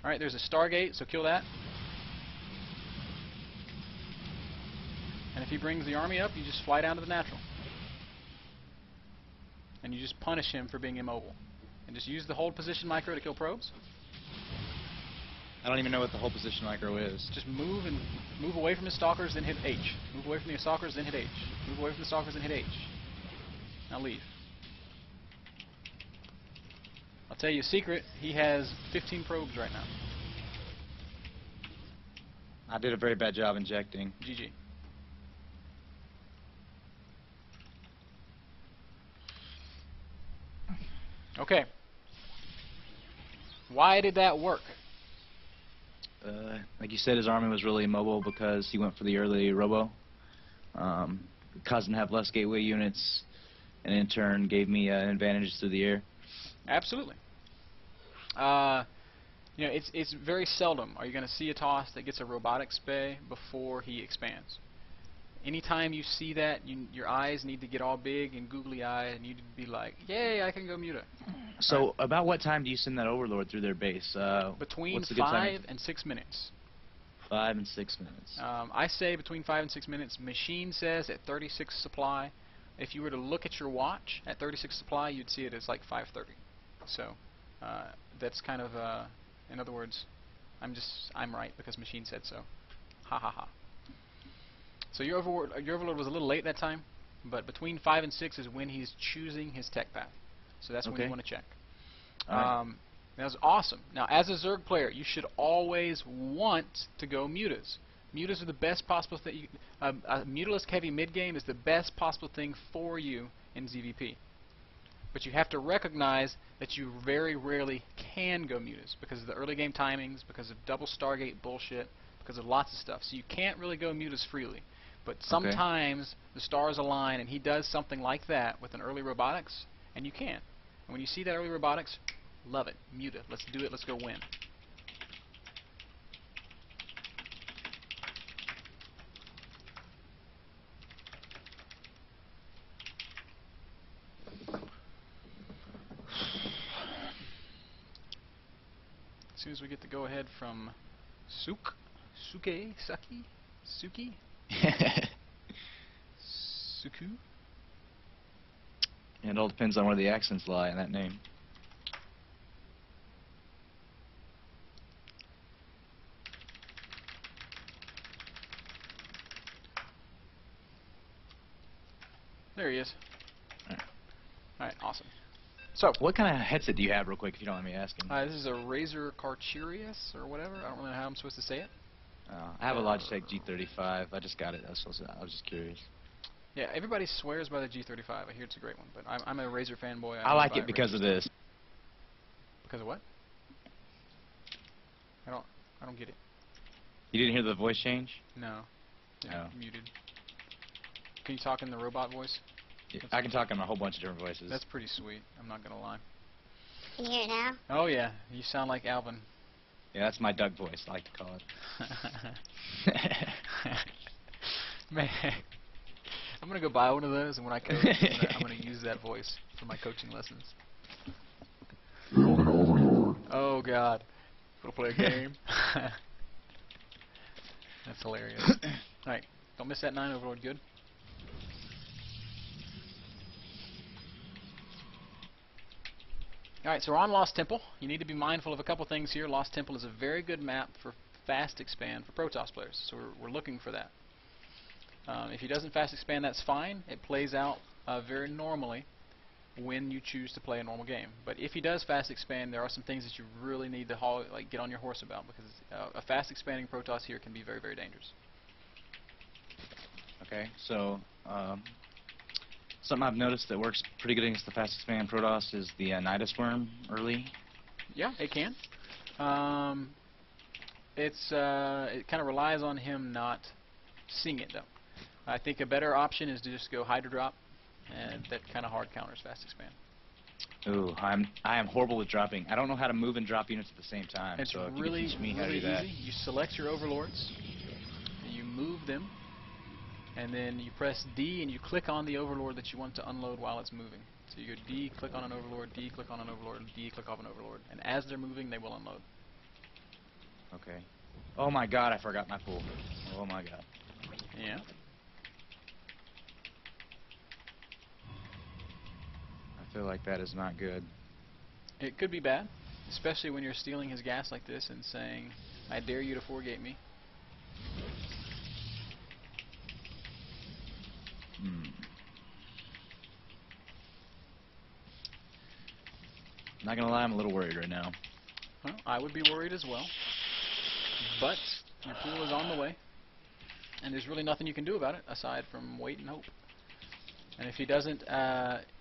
Alright, there's a Stargate, so kill that. And if he brings the army up, you just fly down to the natural. And you just punish him for being immobile. And just use the hold position micro to kill probes. I don't even know what the hold position micro is. Just move and move away from his stalkers, then hit H. Move away from the stalkers, then hit H. Move away from the stalkers, then hit H. Now leave. I'll tell you a secret, he has 15 probes right now. I did a very bad job injecting. GG. Okay. Why did that work? Like you said, his army was really immobile because he went for the early robo. Caused him to have less gateway units, and in turn gave me an advantage through the air. Absolutely. You know, it's very seldom are you going to see a toss that gets a robotics bay before he expands. Anytime you see that, your eyes need to get all big and googly eyed, and you need to be like, "Yay, I can go Muta." So, right. About what time do you send that overlord through their base? Between 5 and 6 minutes. 5 and 6 minutes. I say between 5 and 6 minutes. Machine says at 36 supply. If you were to look at your watch at 36 supply, you'd see it as like 5:30. So that's kind of, in other words, I'm right because Machine said so. Ha ha ha. So your overlord was a little late that time, but between 5 and 6 is when he's choosing his tech path. So that's when you want to check. That was awesome. Now, as a Zerg player, you should always want to go mutas. Mutas are the best possible thing. A mutalisk heavy mid game is the best possible thing for you in ZvP. But you have to recognize that you very rarely can go mutas because of the early game timings, because of double Stargate bullshit, because of lots of stuff. So you can't really go mutas freely. But sometimes the stars align and he does something like that with an early robotics, and you can. And when you see that early robotics, love it. Muta. Let's do it. Let's go win. As soon as we get the go-ahead from Suki? Suku? It all depends on where the accents lie in that name. There he is. Alright, awesome. So, what kind of headset do you have, real quick, if you don't mind me asking? This is a Razer Carcherius, or whatever. I don't really know how I'm supposed to say it. I have a Logitech G35. I just got it. I was just curious. Yeah, everybody swears by the G35. I hear it's a great one, but I'm a Razer fanboy. I like it because of this. Because of what? I don't get it. You didn't hear the voice change? No. No. Muted. Can you talk in the robot voice? Yeah, I can talk in a whole bunch of different voices. That's pretty sweet. I'm not gonna lie. Can you hear it now? Oh yeah, you sound like Alvin. Yeah, that's my Duck voice, I like to call it. Man, I'm gonna go buy one of those, and when I coach, I'm gonna use that voice for my coaching lessons. Oh God, wanna play a game? That's hilarious. All right, don't miss that 9 overlord. Good. Alright, so we're on Lost Temple. You need to be mindful of a couple things here. Lost Temple is a very good map for fast expand for Protoss players, so we're looking for that. If he doesn't fast expand, that's fine. It plays out very normally when you choose to play a normal game. But if he does fast expand, there are some things that you really need to get on your horse about, because a fast expanding Protoss here can be very, very dangerous. Okay, so something I've noticed that works pretty good against the fast expand Protoss is the Nidus Worm early. Yeah, it can. It kind of relies on him not seeing it, though. I think a better option is to just go Hydra Drop, and that kind of hard counters fast expand. Ooh, I am horrible with dropping. I don't know how to move and drop units at the same time. It's so if really, you can teach me how to really do that. easy. You select your overlords, and you move them, and then you press D and you click on the overlord that you want to unload while it's moving. So you go D, click on an overlord, D, click on an overlord, D, click off an overlord, and as they're moving, they will unload. Okay. Oh my god, I forgot my pool. Oh my god. Yeah. I feel like that is not good. It could be bad, especially when you're stealing his gas like this and saying, I dare you to 4-gate me. Hmm. Not gonna lie, I'm a little worried right now. Well, I would be worried as well. But your pool is on the way, and there's really nothing you can do about it aside from wait and hope. And if he doesn't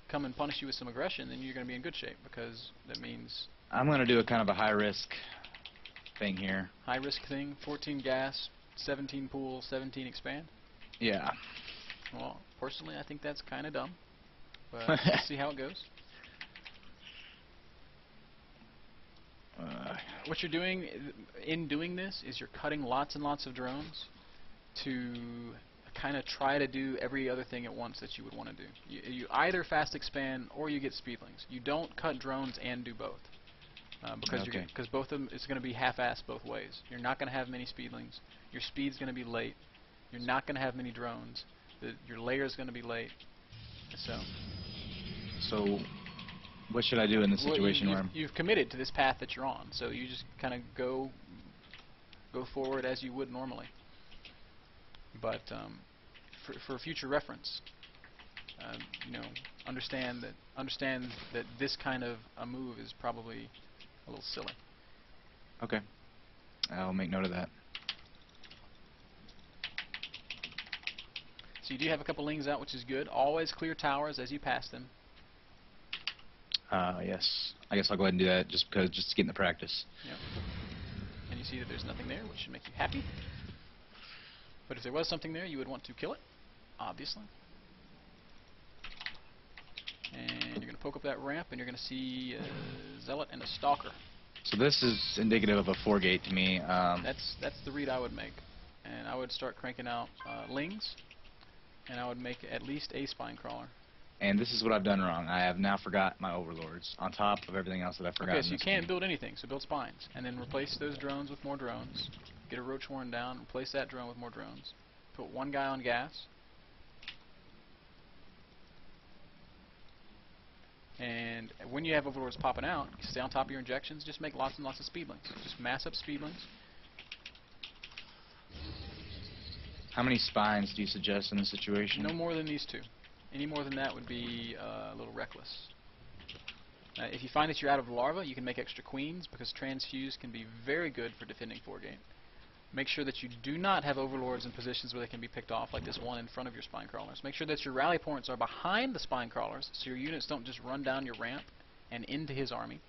come and punish you with some aggression, then you're going to be in good shape, because that means... I'm gonna do a kind of a high-risk thing here. High-risk thing, 14 gas, 17 pool, 17 expand? Yeah. Well, personally, I think that's kind of dumb, but let's see how it goes. What you're doing in doing this is you're cutting lots and lots of drones to kind of try to do every other thing at once that you would want to do. You either fast expand or you get speedlings. You don't cut drones and do both, because both of them is going to be half-assed both ways. You're not going to have many speedlings. Your speed's going to be late. You're not going to have many drones. Your layer is going to be late. So, what should I do in this situation where you've committed to this path that you're on, so you just kind of go forward as you would normally. But for future reference, understand that this kind of a move is probably a little silly. Okay. I'll make note of that. So you do have a couple lings out, which is good. Always clear towers as you pass them. Yes. I guess I'll go ahead and do that just to get in the practice. Yep. And you see that there's nothing there, which should make you happy. But if there was something there, you would want to kill it, obviously. And you're going to poke up that ramp, and you're going to see a Zealot and a Stalker. So this is indicative of a 4-gate to me. That's the read I would make. And I would start cranking out lings, and I would make at least a spine crawler. And this is what I've done wrong. I have now forgot my overlords, on top of everything else that I've forgotten. Okay, so you can't build anything, so build spines. And then replace those drones with more drones. Get a roach horn down, replace that drone with more drones. Put one guy on gas. And when you have overlords popping out, you stay on top of your injections, just make lots and lots of speedlings. Just mass up speedlings. How many spines do you suggest in this situation? No more than these two. Any more than that would be a little reckless. If you find that you're out of larva, you can make extra queens, because transfuse can be very good for defending 4-gate. Make sure that you do not have overlords in positions where they can be picked off, like this one in front of your spine crawlers. Make sure that your rally points are behind the spine crawlers, so your units don't just run down your ramp and into his army.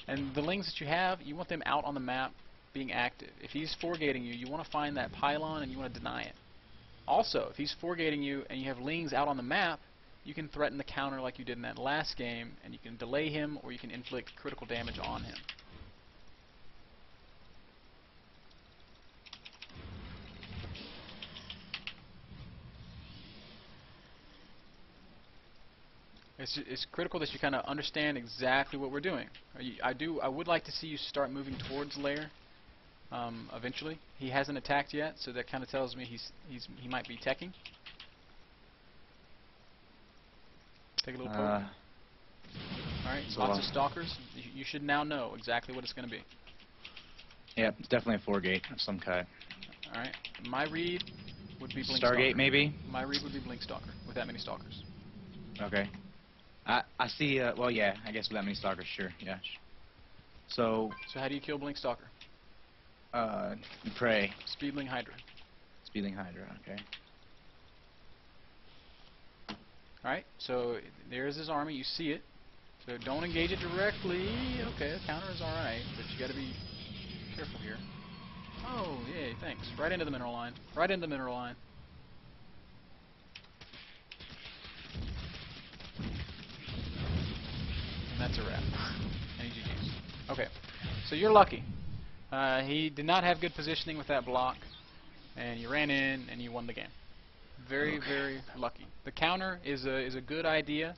And the lings that you have, you want them out on the map being active. If he's 4-gating you, you want to find that pylon and you want to deny it. Also, if he's 4-gating you and you have lings out on the map, you can threaten the counter like you did in that last game, and you can delay him or you can inflict critical damage on him. It's critical that you kind of understand exactly what we're doing. I would like to see you start moving towards lair eventually. He hasn't attacked yet, so that kind of tells me he might be teching. Take a little poke. Alright, so lots of stalkers. You should now know exactly what it's going to be. Yeah, it's definitely a 4-gate of some kind. Alright, my read would be Blink Stargate, Stalker. maybe? My read would be Blink Stalker, with that many stalkers. Okay. I see, well, yeah, I guess with that many stalkers, sure, yeah. So how do you kill Blink Stalker? You pray. Speedling Hydra. Speedling Hydra, okay. Alright, so there's his army, you see it. So don't engage it directly. Okay, the counter is alright, but you gotta be careful here. Oh, yay, thanks. Right into the mineral line. Right into the mineral line. And that's a wrap. And GG's. Okay, so you're lucky. He did not have good positioning with that block, and you ran in and you won the game. Very, very lucky. The counter is a good idea.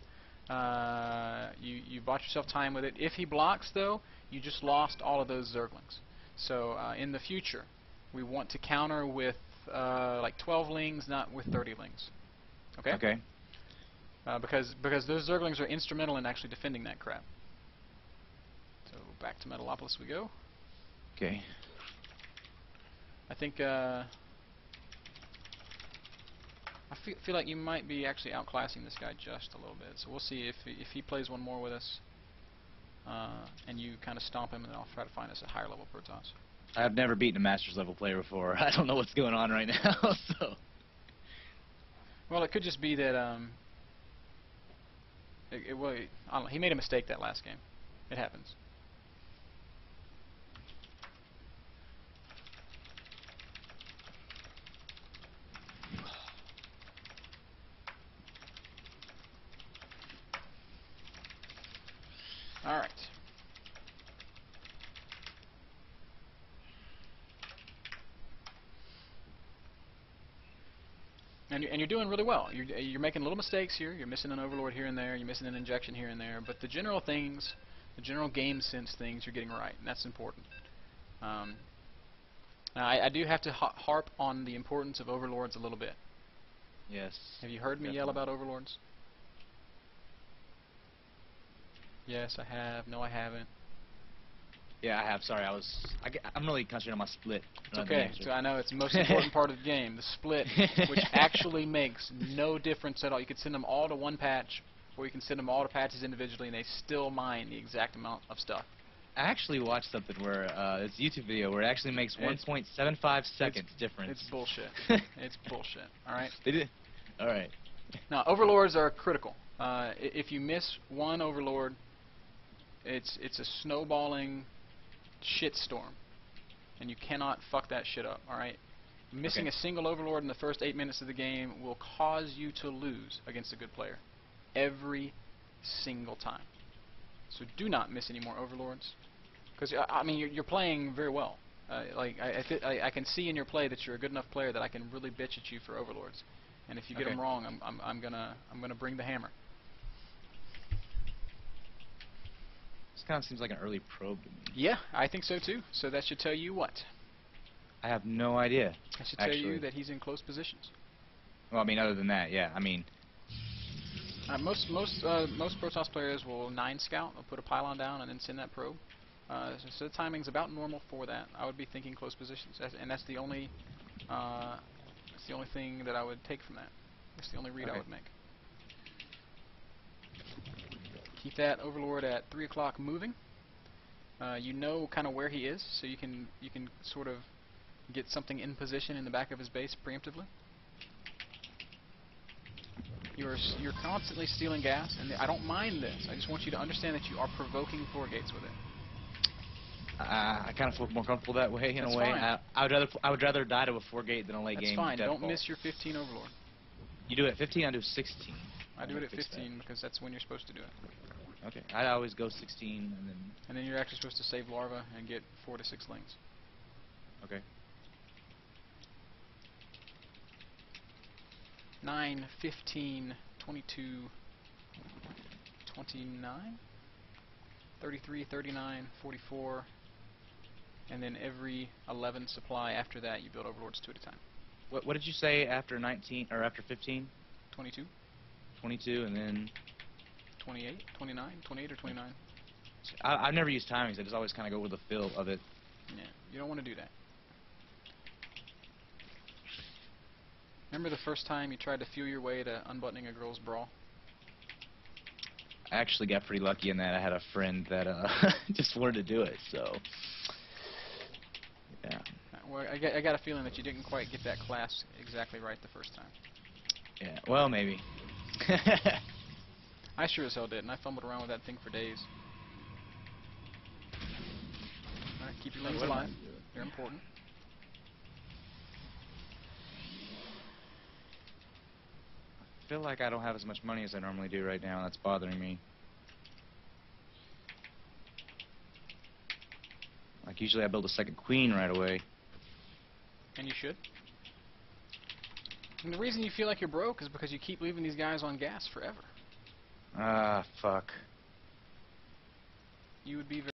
You bought yourself time with it. If he blocks, though, you just lost all of those Zerglings. So in the future, we want to counter with like 12 lings, not with 30 lings. Okay? Okay. Because those Zerglings are instrumental in actually defending that crap. So back to Metalopolis we go. Okay. I think I feel like you might be actually outclassing this guy just a little bit. So we'll see if he plays one more with us, and you kind of stomp him, and then I'll try to find us a higher level Protoss. I've never beaten a Masters level player before. I don't know what's going on right now. So. Well, it could just be that well, I don't know. He made a mistake that last game. It happens. All right. And you're doing really well. You're making little mistakes here. You're missing an Overlord here and there. You're missing an injection here and there. But the general things, the general game sense things, you're getting right, and that's important. Now I do have to harp on the importance of Overlords a little bit. Yes. Have you heard me yell about Overlords? Yes, I have. No, I haven't. Yeah, I have. Sorry, I'm really concentrating on my split. It's okay. So I know it's the most important part of the game, the split, which actually makes no difference at all. You could send them all to one patch, or you can send them all to patches individually, and they still mine the exact amount of stuff. I actually watched something where it's a YouTube video where it actually makes 1.75 seconds difference. It's bullshit. It's bullshit. All right. They did. All right. Now, Overlords are critical. If you miss one Overlord, it's a snowballing shitstorm, and you cannot fuck that shit up. All right. Missing a single Overlord in the first 8 minutes of the game will cause you to lose against a good player every single time. So do not miss any more Overlords, because I mean you're playing very well. Like I can see in your play that you're a good enough player that I can really bitch at you for Overlords, and if you get them wrong, I'm gonna bring the hammer. This kind of seems like an early probe to me. Yeah, I think so too. So that should tell you what? I have no idea. That should tell you that he's in close positions. Well, I mean, other than that, yeah. I mean, most Protoss players will 9 scout, they'll put a pylon down, and then send that probe. So the timing's about normal for that. I would be thinking close positions, and that's the only thing that I would take from that. That's the only read I would make. Keep that Overlord at 3 o'clock moving. You know kind of where he is, so you can sort of get something in position in the back of his base preemptively. You're constantly stealing gas, and I don't mind this. I just want you to understand that you are provoking 4 gates with it. I kind of feel more comfortable that way. In That's a way, fine. I would rather die to a 4 gate than a late That's game. fine. Don't default. miss your 15 Overlord. You do it at 15. I do 16. I do it at 15 because that's when you're supposed to do it. Okay. I always go 16 and then. And then you're actually supposed to save larva and get 4 to 6 lings. Okay. 9, 15, 22, 29, 33, 39, 44, and then every 11 supply after that you build Overlords 2 at a time. What did you say after 19 or after 15? 22. 22 and then 28, 29, 28 or 29. I've never used timings. I just always kind of go with the feel of it. Yeah, you don't want to do that. Remember the first time you tried to feel your way to unbuttoning a girl's bra? I actually got pretty lucky in that I had a friend that just wanted to do it, so yeah. Well, I got a feeling that you didn't quite get that class exactly right the first time. Yeah, well, maybe. I sure as hell did, and I fumbled around with that thing for days. Alright, keep your lings alive. They're important. I feel like I don't have as much money as I normally do right now. That's bothering me. Like, usually I build a second queen right away. And you should. And the reason you feel like you're broke is because you keep leaving these guys on gas forever. Ah, fuck. You would be very